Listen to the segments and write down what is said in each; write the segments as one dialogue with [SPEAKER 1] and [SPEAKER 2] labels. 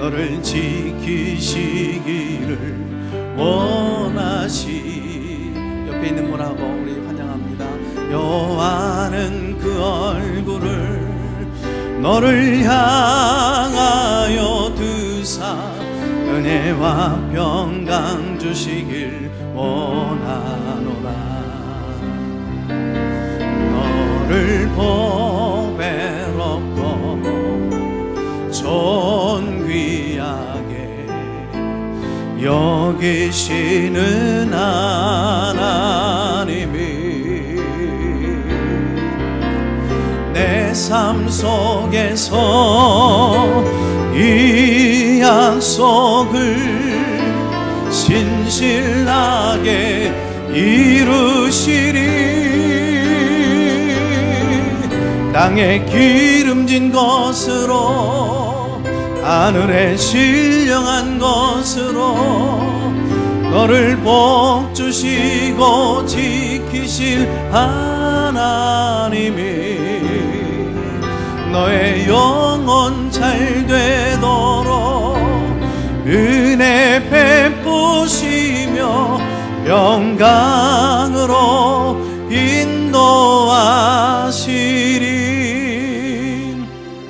[SPEAKER 1] 너를 지키시기를 원하시. 옆에 있는 분하고 우리 환영합니다. 여호와는 그 얼굴을 너를 향하여 두사 은혜와 평강 주시길 원하노라. 너를 보배롭고 존귀하게 여기시는 하나님이 내 삶 속에서 이 약속을 신실하게 이루시리. 땅에 기름진 것으로 하늘에 신령한 것으로 너를 복주시고 지키실 하나님이 너의 영혼 잘 되도록 은혜 베푸시며 영광으로 인도하시리.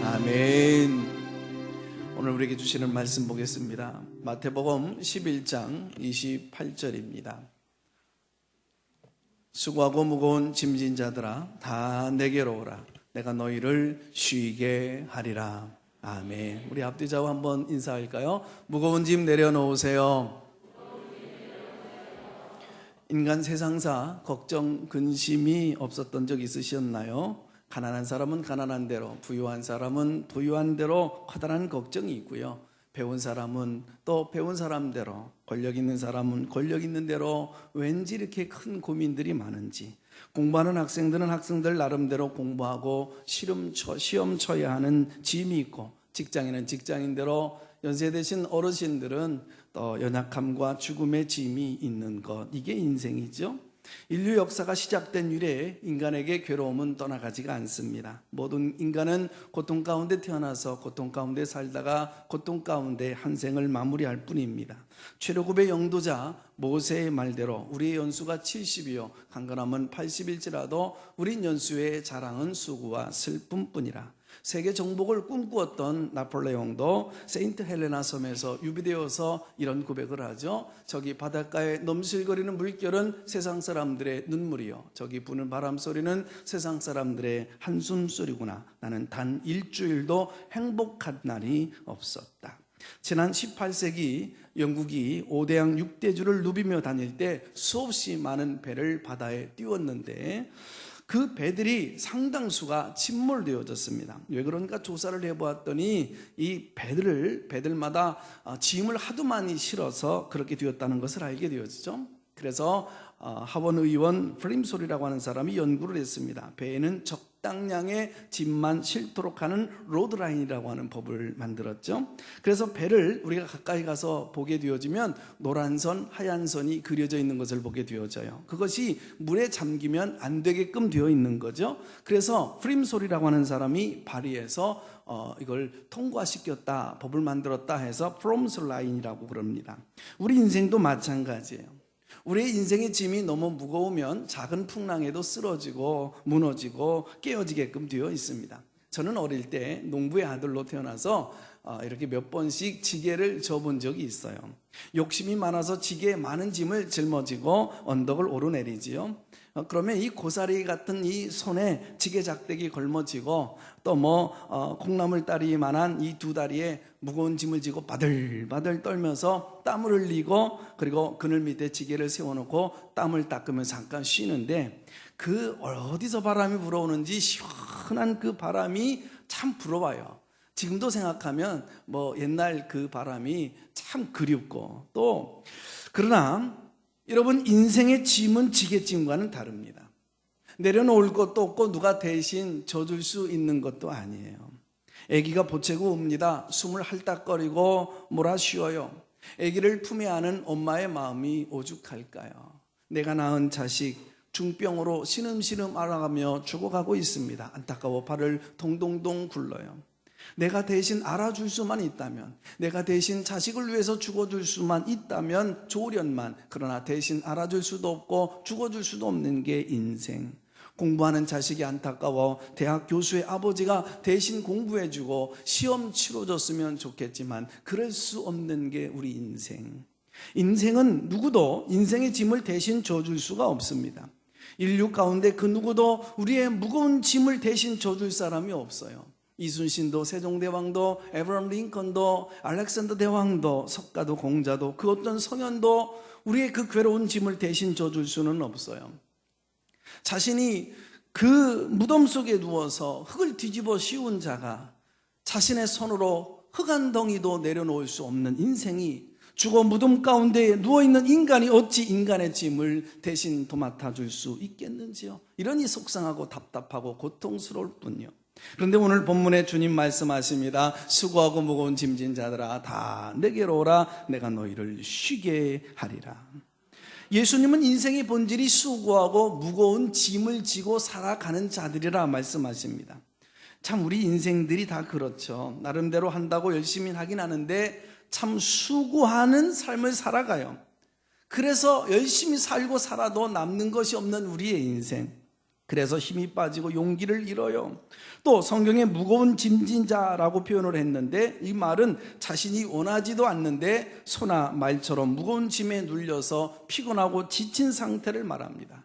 [SPEAKER 1] 아멘. 오늘 우리에게 주시는 말씀 보겠습니다. 마태복음 11장 28절입니다. 수고하고 무거운 짐진 자들아 다 내게로 오라. 내가 너희를 쉬게 하리라. 아멘. 우리 앞뒤좌우 한번 인사할까요? 무거운 짐 내려놓으세요. 인간 세상사 걱정 근심이 없었던 적 있으셨나요? 가난한 사람은 가난한 대로, 부유한 사람은 부유한 대로 커다란 걱정이 있고요. 배운 사람은 또 배운 사람대로, 권력 있는 사람은 권력 있는 대로 왠지 이렇게 큰 고민들이 많은지. 공부하는 학생들은 학생들 나름대로 공부하고 시험 쳐야 하는 짐이 있고, 직장인은 직장인대로, 연세 드신 어르신들은 또 연약함과 죽음의 짐이 있는 것, 이게 인생이죠. 인류 역사가 시작된 이래 인간에게 괴로움은 떠나가지가 않습니다. 모든 인간은 고통 가운데 태어나서 고통 가운데 살다가 고통 가운데 한 생을 마무리할 뿐입니다. 최고급의 영도자 모세의 말대로 우리의 연수가 70이요 강건함은 80일지라도 우린 연수의 자랑은 수고와 슬픔뿐이라. 세계 정복을 꿈꾸었던 나폴레옹도 세인트 헬레나 섬에서 유비되어서 이런 고백을 하죠. 저기 바닷가에 넘실거리는 물결은 세상 사람들의 눈물이요, 저기 부는 바람 소리는 세상 사람들의 한숨 소리구나. 나는 단 일주일도 행복한 날이 없었다. 지난 18세기 영국이 5대양 6대주를 누비며 다닐 때 수없이 많은 배를 바다에 띄웠는데 그 배들이 상당수가 침몰되어졌습니다. 왜 그런가 조사를 해보았더니 이 배들마다 짐을 하도 많이 실어서 그렇게 되었다는 것을 알게 되었죠. 그래서 하원 의원 프림솔이라고 하는 사람이 연구를 했습니다. 배에는 적당량의 짐만 실도록 하는 로드라인이라고 하는 법을 만들었죠. 그래서 배를 우리가 가까이 가서 보게 되어지면 노란 선, 하얀 선이 그려져 있는 것을 보게 되어져요. 그것이 물에 잠기면 안 되게끔 되어 있는 거죠. 그래서 프림솔이라고 하는 사람이 발의해서 이걸 통과시켰다, 법을 만들었다 해서 프롬솔 라인이라고 그럽니다. 우리 인생도 마찬가지예요. 우리의 인생의 짐이 너무 무거우면 작은 풍랑에도 쓰러지고 무너지고 깨어지게끔 되어 있습니다. 저는 어릴 때 농부의 아들로 태어나서 이렇게 몇 번씩 지게를 져본 적이 있어요. 욕심이 많아서 지게에 많은 짐을 짊어지고 언덕을 오르내리지요. 그러면 이 고사리 같은 이 손에 지게 작대기 걸머지고 또 콩나물 다리만한 이 두 다리에 무거운 짐을 지고 바들바들 떨면서 땀을 흘리고 그리고 그늘 밑에 지게를 세워놓고 땀을 닦으면서 잠깐 쉬는데 그 어디서 바람이 불어오는지 시원한 그 바람이 참 부러워요. 지금도 생각하면 옛날 그 바람이 참 그립고 또 그러나 여러분 인생의 짐은 지게짐과는 다릅니다. 내려놓을 것도 없고 누가 대신 져줄 수 있는 것도 아니에요. 아기가 보채고 옵니다. 숨을 헐떡거리고 몰아쉬어요. 아기를 품에 안은 엄마의 마음이 오죽할까요? 내가 낳은 자식 중병으로 신음신음 알아가며 죽어가고 있습니다. 안타까워 발을 동동동 굴러요. 내가 대신 알아줄 수만 있다면, 내가 대신 자식을 위해서 죽어줄 수만 있다면 조련만, 그러나 대신 알아줄 수도 없고 죽어줄 수도 없는 게 인생. 공부하는 자식이 안타까워 대학 교수의 아버지가 대신 공부해주고 시험 치러줬으면 좋겠지만 그럴 수 없는 게 우리 인생. 인생은 누구도 인생의 짐을 대신 져줄 수가 없습니다. 인류 가운데 그 누구도 우리의 무거운 짐을 대신 져줄 사람이 없어요. 이순신도, 세종대왕도, 에브라임 링컨도, 알렉산더 대왕도, 석가도, 공자도, 그 어떤 성현도 우리의 그 괴로운 짐을 대신 져줄 수는 없어요. 자신이 그 무덤 속에 누워서 흙을 뒤집어 씌운 자가 자신의 손으로 흙 한 덩이도 내려놓을 수 없는 인생이, 죽어 무덤 가운데 누워있는 인간이 어찌 인간의 짐을 대신 도맡아 줄 수 있겠는지요. 이러니 속상하고 답답하고 고통스러울 뿐요. 그런데 오늘 본문에 주님 말씀하십니다. 수고하고 무거운 짐진 자들아 다 내게로 오라. 내가 너희를 쉬게 하리라. 예수님은 인생의 본질이 수고하고 무거운 짐을 지고 살아가는 자들이라 말씀하십니다. 참 우리 인생들이 다 그렇죠. 나름대로 한다고 열심히 하긴 하는데 참 수고하는 삶을 살아가요. 그래서 열심히 살고 살아도 남는 것이 없는 우리의 인생. 그래서 힘이 빠지고 용기를 잃어요. 또 성경에 무거운 짐진 자라고 표현을 했는데 이 말은 자신이 원하지도 않는데 소나 말처럼 무거운 짐에 눌려서 피곤하고 지친 상태를 말합니다.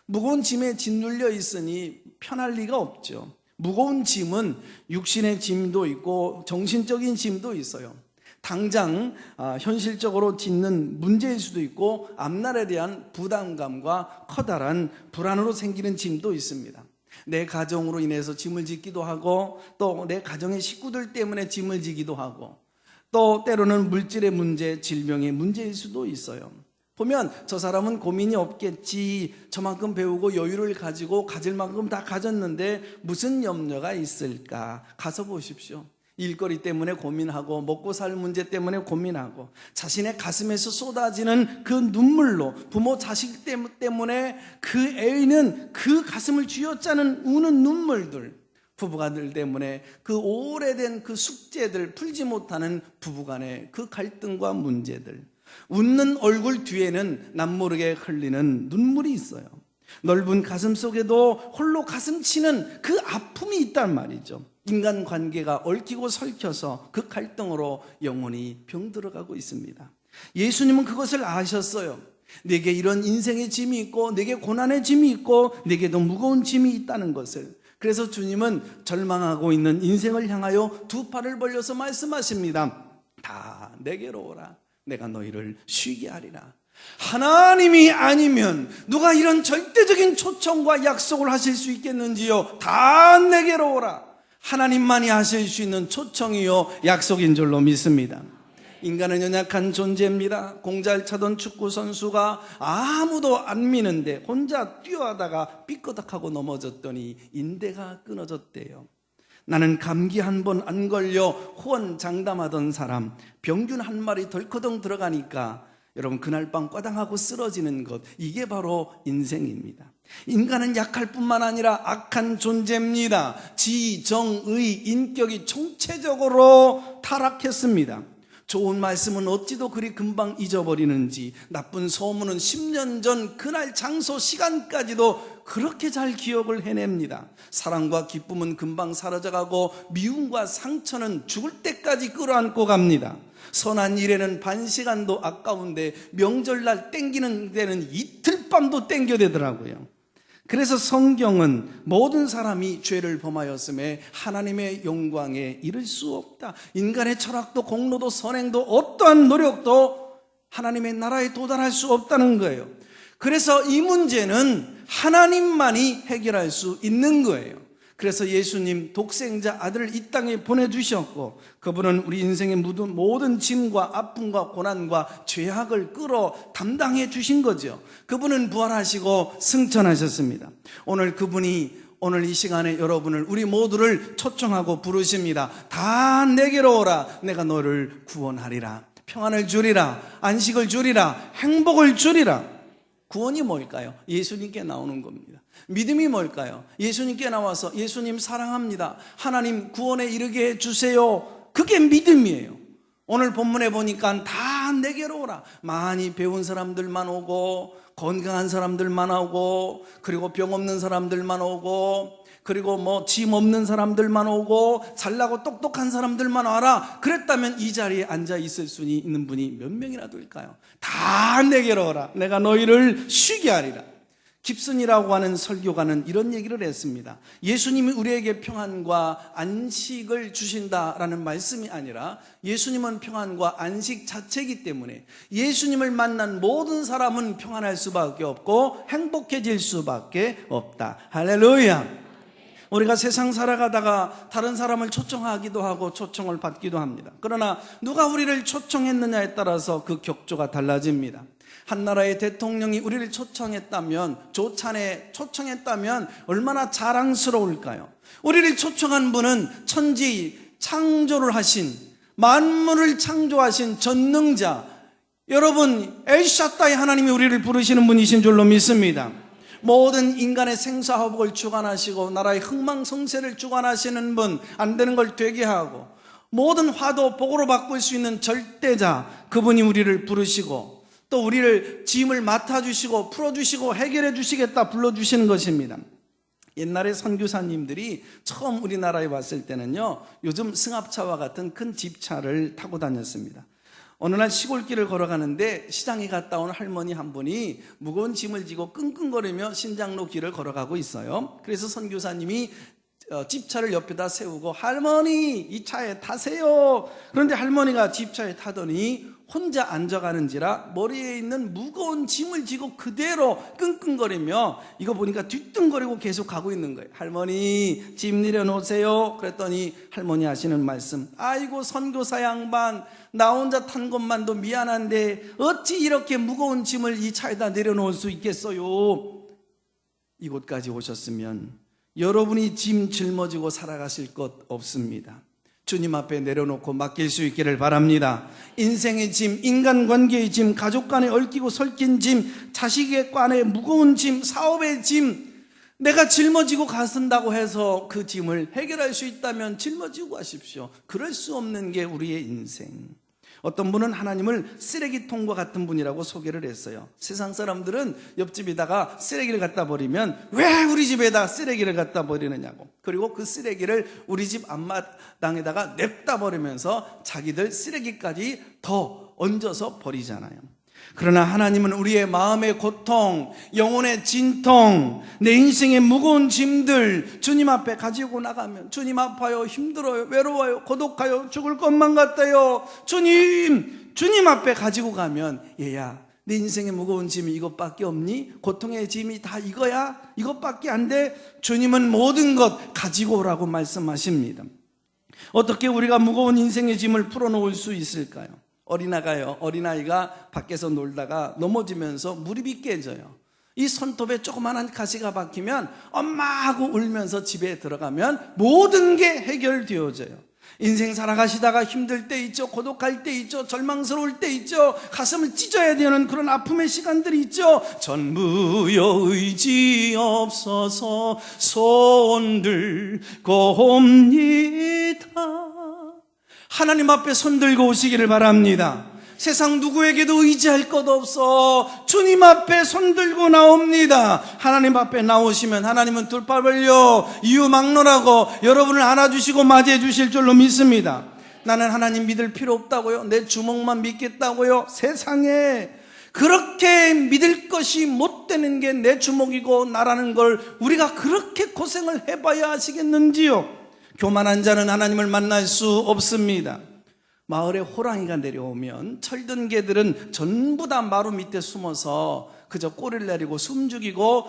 [SPEAKER 1] 무거운 짐에 짓눌려 있으니 편할 리가 없죠. 무거운 짐은 육신의 짐도 있고 정신적인 짐도 있어요. 당장 현실적으로 짓는 문제일 수도 있고 앞날에 대한 부담감과 커다란 불안으로 생기는 짐도 있습니다. 내 가정으로 인해서 짐을 짓기도 하고 또 내 가정의 식구들 때문에 짐을 지기도 하고 또 때로는 물질의 문제, 질병의 문제일 수도 있어요. 보면 저 사람은 고민이 없겠지, 저만큼 배우고 여유를 가지고 가질 만큼 다 가졌는데 무슨 염려가 있을까? 가서 보십시오. 일거리 때문에 고민하고 먹고 살 문제 때문에 고민하고 자신의 가슴에서 쏟아지는 그 눈물로 부모 자식 때문에 그 애인은 그 가슴을 쥐어짜는 우는 눈물들, 부부간들 때문에 그 오래된 그 숙제들 풀지 못하는 부부간의 그 갈등과 문제들, 웃는 얼굴 뒤에는 남모르게 흘리는 눈물이 있어요. 넓은 가슴 속에도 홀로 가슴 치는 그 아픔이 있단 말이죠. 인간관계가 얽히고 설켜서 그 갈등으로 영혼이 병들어가고 있습니다. 예수님은 그것을 아셨어요. 내게 이런 인생의 짐이 있고 내게 고난의 짐이 있고 내게도 무거운 짐이 있다는 것을. 그래서 주님은 절망하고 있는 인생을 향하여 두 팔을 벌려서 말씀하십니다. 다 내게로 오라. 내가 너희를 쉬게 하리라. 하나님이 아니면 누가 이런 절대적인 초청과 약속을 하실 수 있겠는지요? 다 내게로 오라. 하나님만이 하실 수 있는 초청이요 약속인 줄로 믿습니다. 인간은 연약한 존재입니다. 공잘 차던 축구 선수가 아무도 안 미는데 혼자 뛰어하다가 삐끄덕하고 넘어졌더니 인대가 끊어졌대요. 나는 감기 한 번 안 걸려 호언장담하던 사람, 병균 한 마리 덜커덩 들어가니까 여러분 그날 밤 꽈당하고 쓰러지는 것, 이게 바로 인생입니다. 인간은 약할 뿐만 아니라 악한 존재입니다. 지, 정, 의, 인격이 총체적으로 타락했습니다. 좋은 말씀은 어찌도 그리 금방 잊어버리는지, 나쁜 소문은 10년 전 그날 장소 시간까지도 그렇게 잘 기억을 해냅니다. 사랑과 기쁨은 금방 사라져가고 미움과 상처는 죽을 때까지 끌어안고 갑니다. 선한 일에는 반 시간도 아까운데 명절날 땡기는 데는 이틀 밤도 땡겨대더라고요. 그래서 성경은 모든 사람이 죄를 범하였음에 하나님의 영광에 이를 수 없다. 인간의 철학도 공로도 선행도 어떠한 노력도 하나님의 나라에 도달할 수 없다는 거예요. 그래서 이 문제는 하나님만이 해결할 수 있는 거예요. 그래서 예수님 독생자 아들을 이 땅에 보내주셨고 그분은 우리 인생의 모든 짐과 아픔과 고난과 죄악을 끌어 담당해 주신 거죠. 그분은 부활하시고 승천하셨습니다. 오늘 그분이 오늘 이 시간에 여러분을, 우리 모두를 초청하고 부르십니다. 다 내게로 오라. 내가 너를 구원하리라. 평안을 주리라. 안식을 주리라. 행복을 주리라. 구원이 뭘까요? 예수님께 나오는 겁니다. 믿음이 뭘까요? 예수님께 나와서 예수님 사랑합니다, 하나님 구원에 이르게 해주세요. 그게 믿음이에요. 오늘 본문에 보니까 다 내게로 오라. 많이 배운 사람들만 오고, 건강한 사람들만 오고, 그리고 병 없는 사람들만 오고, 그리고 뭐 짐 없는 사람들만 오고, 잘나고 똑똑한 사람들만 와라. 그랬다면 이 자리에 앉아 있을 수 있는 분이 몇 명이나 될까요? 다 내게로 오라. 내가 너희를 쉬게 하리라. 깁슨이라고 하는 설교가는 이런 얘기를 했습니다. 예수님이 우리에게 평안과 안식을 주신다라는 말씀이 아니라 예수님은 평안과 안식 자체이기 때문에 예수님을 만난 모든 사람은 평안할 수밖에 없고 행복해질 수밖에 없다. 할렐루야. 우리가 세상 살아가다가 다른 사람을 초청하기도 하고 초청을 받기도 합니다. 그러나 누가 우리를 초청했느냐에 따라서 그 격조가 달라집니다. 한 나라의 대통령이 우리를 초청했다면, 조찬에 초청했다면 얼마나 자랑스러울까요? 우리를 초청한 분은 천지 창조를 하신, 만물을 창조하신 전능자, 여러분 엘샤다이 하나님이 우리를 부르시는 분이신 줄로 믿습니다. 모든 인간의 생사화복을 주관하시고 나라의 흥망성쇠를 주관하시는 분, 안 되는 걸 되게 하고 모든 화도 복으로 바꿀 수 있는 절대자, 그분이 우리를 부르시고 또 우리를 짐을 맡아주시고 풀어주시고 해결해 주시겠다 불러주시는 것입니다. 옛날에 선교사님들이 처음 우리나라에 왔을 때는요, 요즘 승합차와 같은 큰 집차를 타고 다녔습니다. 어느 날 시골길을 걸어가는데 시장에 갔다 온 할머니 한 분이 무거운 짐을 지고 끙끙거리며 신장로 길을 걸어가고 있어요. 그래서 선교사님이 집차를 옆에다 세우고 할머니 이 차에 타세요. 그런데 할머니가 집차에 타더니 혼자 앉아가는지라 머리에 있는 무거운 짐을 지고 그대로 끙끙거리며, 이거 보니까 뒤뚱거리고 계속 가고 있는 거예요. 할머니 짐 내려놓으세요. 그랬더니 할머니 하시는 말씀, 아이고 선교사 양반, 나 혼자 탄 것만도 미안한데 어찌 이렇게 무거운 짐을 이 차에다 내려놓을 수 있겠어요. 이곳까지 오셨으면 여러분이 짐 짊어지고 살아가실 것 없습니다. 주님 앞에 내려놓고 맡길 수 있기를 바랍니다. 인생의 짐, 인간관계의 짐, 가족 간에 얽히고 설킨 짐, 자식의 간에 무거운 짐, 사업의 짐, 내가 짊어지고 가신다고 해서 그 짐을 해결할 수 있다면 짊어지고 가십시오. 그럴 수 없는 게 우리의 인생. 어떤 분은 하나님을 쓰레기통과 같은 분이라고 소개를 했어요. 세상 사람들은 옆집에다가 쓰레기를 갖다 버리면 왜 우리 집에다 쓰레기를 갖다 버리느냐고, 그리고 그 쓰레기를 우리 집 앞마당에다가 냅다 버리면서 자기들 쓰레기까지 더 얹어서 버리잖아요. 그러나 하나님은 우리의 마음의 고통, 영혼의 진통, 내 인생의 무거운 짐들 주님 앞에 가지고 나가면, 주님 아파요, 힘들어요, 외로워요, 고독하요, 죽을 것만 같아요, 주님 앞에 가지고 가면, 얘야 내 인생의 무거운 짐이 이것밖에 없니? 고통의 짐이 다 이거야? 이것밖에 안 돼? 주님은 모든 것 가지고 오라고 말씀하십니다. 어떻게 우리가 무거운 인생의 짐을 풀어놓을 수 있을까요? 어린아이가 밖에서 놀다가 넘어지면서 무릎이 깨져요. 이 손톱에 조그만한 가시가 박히면 엄마 하고 울면서 집에 들어가면 모든 게 해결되어져요. 인생 살아가시다가 힘들 때 있죠, 고독할 때 있죠, 절망스러울 때 있죠, 가슴을 찢어야 되는 그런 아픔의 시간들이 있죠. 전부여 의지 없어서 손들고 옵니다. 하나님 앞에 손들고 오시기를 바랍니다. 세상 누구에게도 의지할 것 없어 주님 앞에 손들고 나옵니다. 하나님 앞에 나오시면 하나님은 두 팔 벌려 이유 막론하고 여러분을 안아주시고 맞이해 주실 줄로 믿습니다. 나는 하나님 믿을 필요 없다고요? 내 주먹만 믿겠다고요? 세상에 그렇게 믿을 것이 못 되는 게 내 주먹이고 나라는 걸 우리가 그렇게 고생을 해봐야 하시겠는지요? 교만한 자는 하나님을 만날 수 없습니다. 마을에 호랑이가 내려오면 철든 개들은 전부 다 마루 밑에 숨어서 그저 꼬리를 내리고 숨죽이고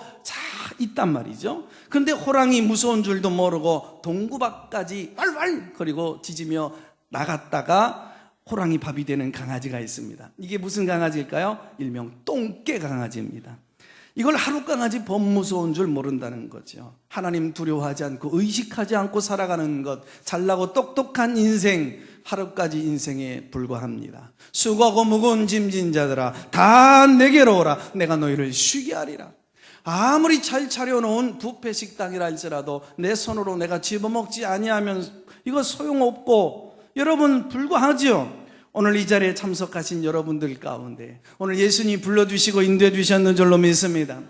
[SPEAKER 1] 있단 말이죠. 그런데 호랑이 무서운 줄도 모르고 동구박까지 왈왈 거리고 짖으며 나갔다가 호랑이 밥이 되는 강아지가 있습니다. 이게 무슨 강아지일까요? 일명 똥개 강아지입니다. 이걸 하룻강아지 법 무서운 줄 모른다는 거죠. 하나님 두려워하지 않고 의식하지 않고 살아가는 것, 잘나고 똑똑한 인생, 하루까지 인생에 불과합니다. 수고하고 무거운 짐진 자들아 다 내게로 오라. 내가 너희를 쉬게 하리라. 아무리 잘 차려놓은 뷔페 식당이라 할지라도 내 손으로 내가 집어먹지 아니하면 이거 소용없고, 여러분 불과하죠. 오늘 이 자리에 참석하신 여러분들 가운데 오늘 예수님이 불러주시고 인도해 주셨는 줄로 믿습니다.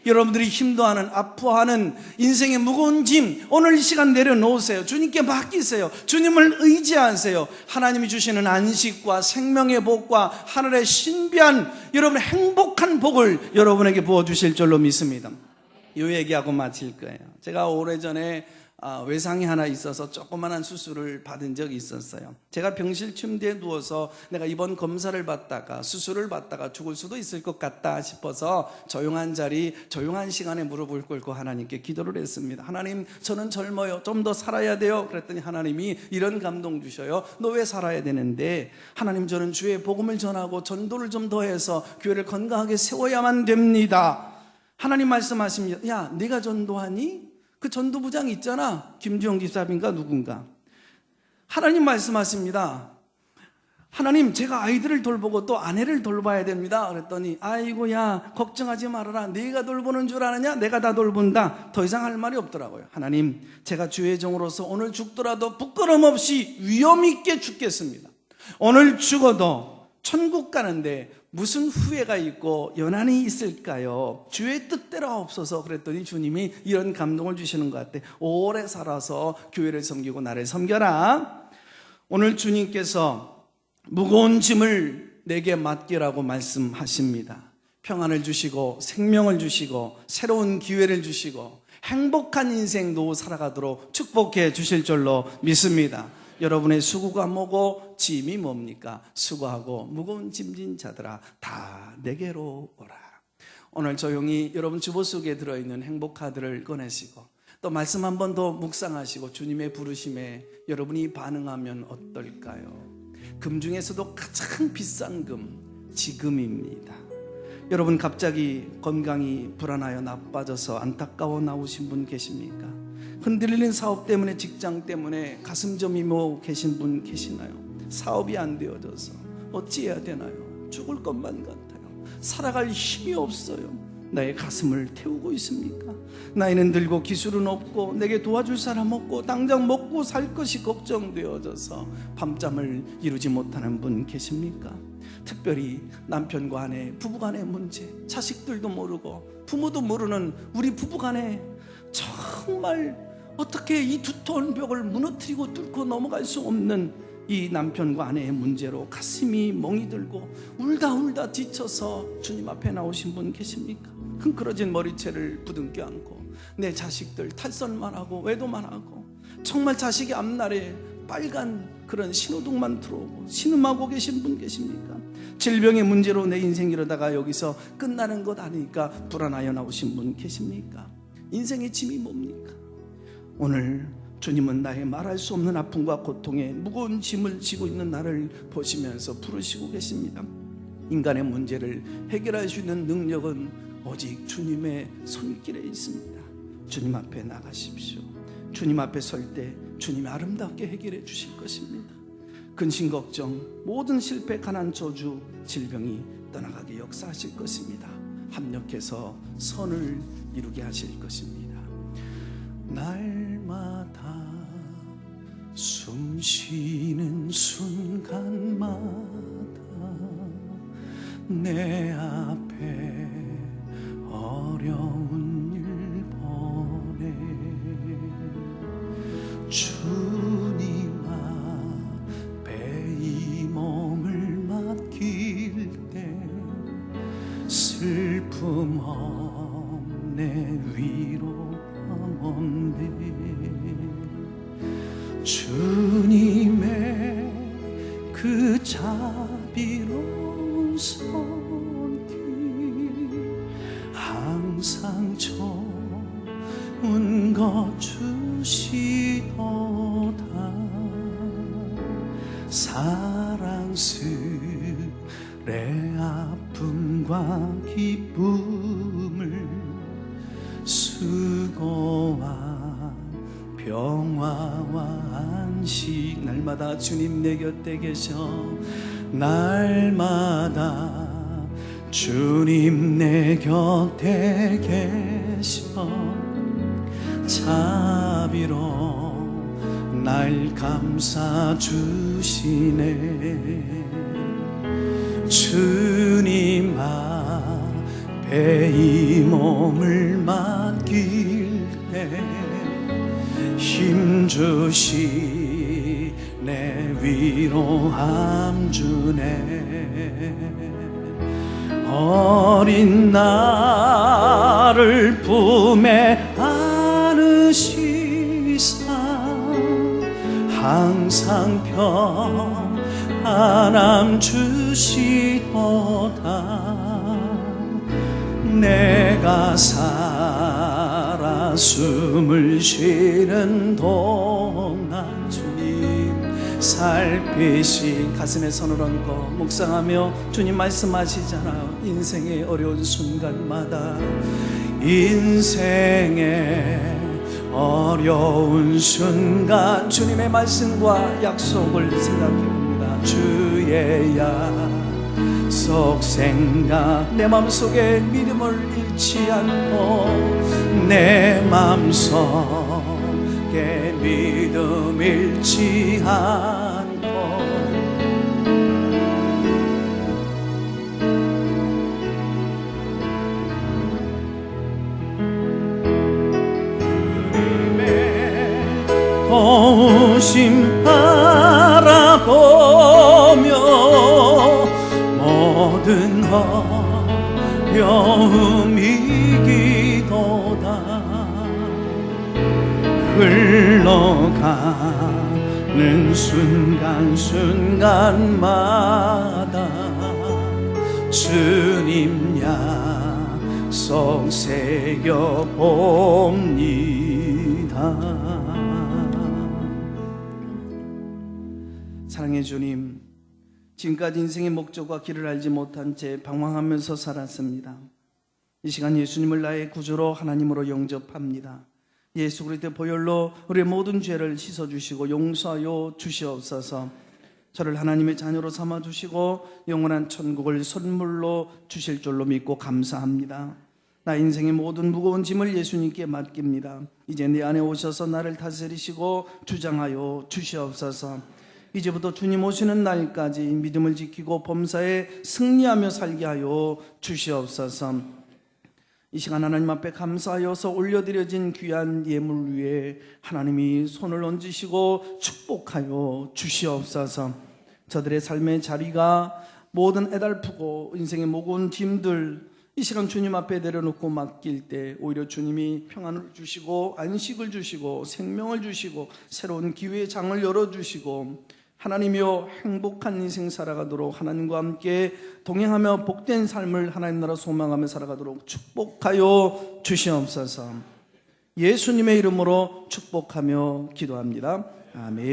[SPEAKER 1] 여러분들이 힘도하는, 아파하는 인생의 무거운 짐, 오늘 이 시간 내려놓으세요. 주님께 맡기세요. 주님을 의지하세요. 하나님이 주시는 안식과 생명의 복과 하늘의 신비한 여러분의 행복한 복을 여러분에게 부어주실 줄로 믿습니다. 이 얘기하고 마칠 거예요. 제가 오래전에 외상이 하나 있어서 조그만한 수술을 받은 적이 있었어요. 제가 병실 침대에 누워서 내가 이번 검사를 받다가 수술을 받다가 죽을 수도 있을 것 같다 싶어서 조용한 자리, 조용한 시간에 무릎을 꿇고 하나님께 기도를 했습니다. 하나님, 저는 젊어요. 좀 더 살아야 돼요. 그랬더니 하나님이 이런 감동 주셔요. 너 왜 살아야 되는데? 하나님, 저는 주의 복음을 전하고 전도를 좀 더해서 교회를 건강하게 세워야만 됩니다. 하나님 말씀하십니다. 야, 네가 전도하니? 그 전도부장 있잖아. 김주영 집사님인가 누군가. 하나님 말씀하십니다. 하나님, 제가 아이들을 돌보고 또 아내를 돌봐야 됩니다. 그랬더니 아이고야, 걱정하지 말아라. 네가 돌보는 줄 아느냐? 내가 다 돌본다. 더 이상 할 말이 없더라고요. 하나님, 제가 주의 종으로서 오늘 죽더라도 부끄럼 없이 위험 있게 죽겠습니다. 오늘 죽어도 천국 가는데 무슨 후회가 있고 연한이 있을까요? 주의 뜻대로 없어서. 그랬더니 주님이 이런 감동을 주시는 것 같아. 오래 살아서 교회를 섬기고 나를 섬겨라. 오늘 주님께서 무거운 짐을 내게 맡기라고 말씀하십니다. 평안을 주시고 생명을 주시고 새로운 기회를 주시고 행복한 인생 노후 살아가도록 축복해 주실 줄로 믿습니다. 여러분의 수고가 뭐고 짐이 뭡니까? 수고하고 무거운 짐진 자들아 다 내게로 오라. 오늘 조용히 여러분 주보 속에 들어있는 행복카드를 꺼내시고 또 말씀 한 번 더 묵상하시고 주님의 부르심에 여러분이 반응하면 어떨까요? 금 중에서도 가장 비싼 금, 지금입니다. 여러분 갑자기 건강이 불안하여 나빠져서 안타까워 나오신 분 계십니까? 흔들리는 사업 때문에, 직장 때문에 가슴 저미고 계신 분 계시나요? 사업이 안 되어져서 어찌해야 되나요? 죽을 것만 같아요. 살아갈 힘이 없어요. 나의 가슴을 태우고 있습니까? 나이는 들고 기술은 없고 내게 도와줄 사람 없고 당장 먹고 살 것이 걱정되어져서 밤잠을 이루지 못하는 분 계십니까? 특별히 남편과 아내, 부부간의 문제, 자식들도 모르고 부모도 모르는 우리 부부간에 정말 어떻게 이 두터운 벽을 무너뜨리고 뚫고 넘어갈 수 없는 이 남편과 아내의 문제로 가슴이 멍이 들고 울다 지쳐서 주님 앞에 나오신 분 계십니까? 흥그러진 머리채를 부둥켜 안고 내 자식들 탈선만 하고 외도만 하고 정말 자식이 앞날에 빨간 그런 신호등만 들어오고 신음하고 계신 분 계십니까? 질병의 문제로 내 인생 이러다가 여기서 끝나는 것 아니니까 불안하여 나오신 분 계십니까? 인생의 짐이 뭡니까? 오늘 주님은 나의 말할 수 없는 아픔과 고통에 무거운 짐을 지고 있는 나를 보시면서 부르시고 계십니다. 인간의 문제를 해결할 수 있는 능력은 오직 주님의 손길에 있습니다. 주님 앞에 나가십시오. 주님 앞에 설 때 주님이 아름답게 해결해 주실 것입니다. 근심 걱정, 모든 실패, 가난, 저주, 질병이 떠나가게 역사하실 것입니다. 합력해서 선을 이루게 하실 것입니다. 날마다 숨 쉬는 순간마다 내 앞에 어려운 일 보내 주님 앞에 이 몸을 맡길 때 슬픔 없네 위로 주님의 그 자비로운 손길 항상 좋은 것 주시도다. 사랑스레 아픔과 기쁨을 한씩 날마다 주님 내 곁에 계셔. 날마다 주님 내 곁에 계셔. 자비로 날 감싸 주시네. 주님 앞에 이 몸을 맡길 때 힘주시 내 위로함 주네. 어린 나를 품에 안으시사 항상 평안함 주시도다. 내가 살아 숨을 쉬는 동안 주님 살피시. 가슴에 손을 얹고 묵상하며 주님 말씀하시잖아요. 인생의 어려운 순간마다, 인생의 어려운 순간 주님의 말씀과 약속을 생각해봅니다. 주의 약속 생각, 내 마음속에 믿음을 잃지 않고, 내 마음속에 믿음 잃지 않고. 도우심 바라보며 모든 어려움 이기도다. 흘러가는 순간순간마다 주님 약속 새겨봅니다. 사랑의 주님, 지금까지 인생의 목적과 길을 알지 못한 채 방황하면서 살았습니다. 이 시간 예수님을 나의 구주로 하나님으로 영접합니다. 예수 그리스도의 보혈로 우리의 모든 죄를 씻어주시고 용서하여 주시옵소서. 저를 하나님의 자녀로 삼아주시고 영원한 천국을 선물로 주실 줄로 믿고 감사합니다. 나 인생의 모든 무거운 짐을 예수님께 맡깁니다. 이제 내 안에 오셔서 나를 다스리시고 주장하여 주시옵소서. 이제부터 주님 오시는 날까지 믿음을 지키고 범사에 승리하며 살게 하여 주시옵소서. 이 시간 하나님 앞에 감사하여서 올려드려진 귀한 예물 위에 하나님이 손을 얹으시고 축복하여 주시옵소서. 저들의 삶의 자리가 모든 애달프고 인생의 무거운 짐들 이 시간 주님 앞에 내려놓고 맡길 때 오히려 주님이 평안을 주시고 안식을 주시고 생명을 주시고 새로운 기회의 장을 열어주시고 하나님이여 행복한 인생 살아가도록 하나님과 함께 동행하며 복된 삶을 하나님 나라 소망하며 살아가도록 축복하여 주시옵소서. 예수님의 이름으로 축복하며 기도합니다. 아멘.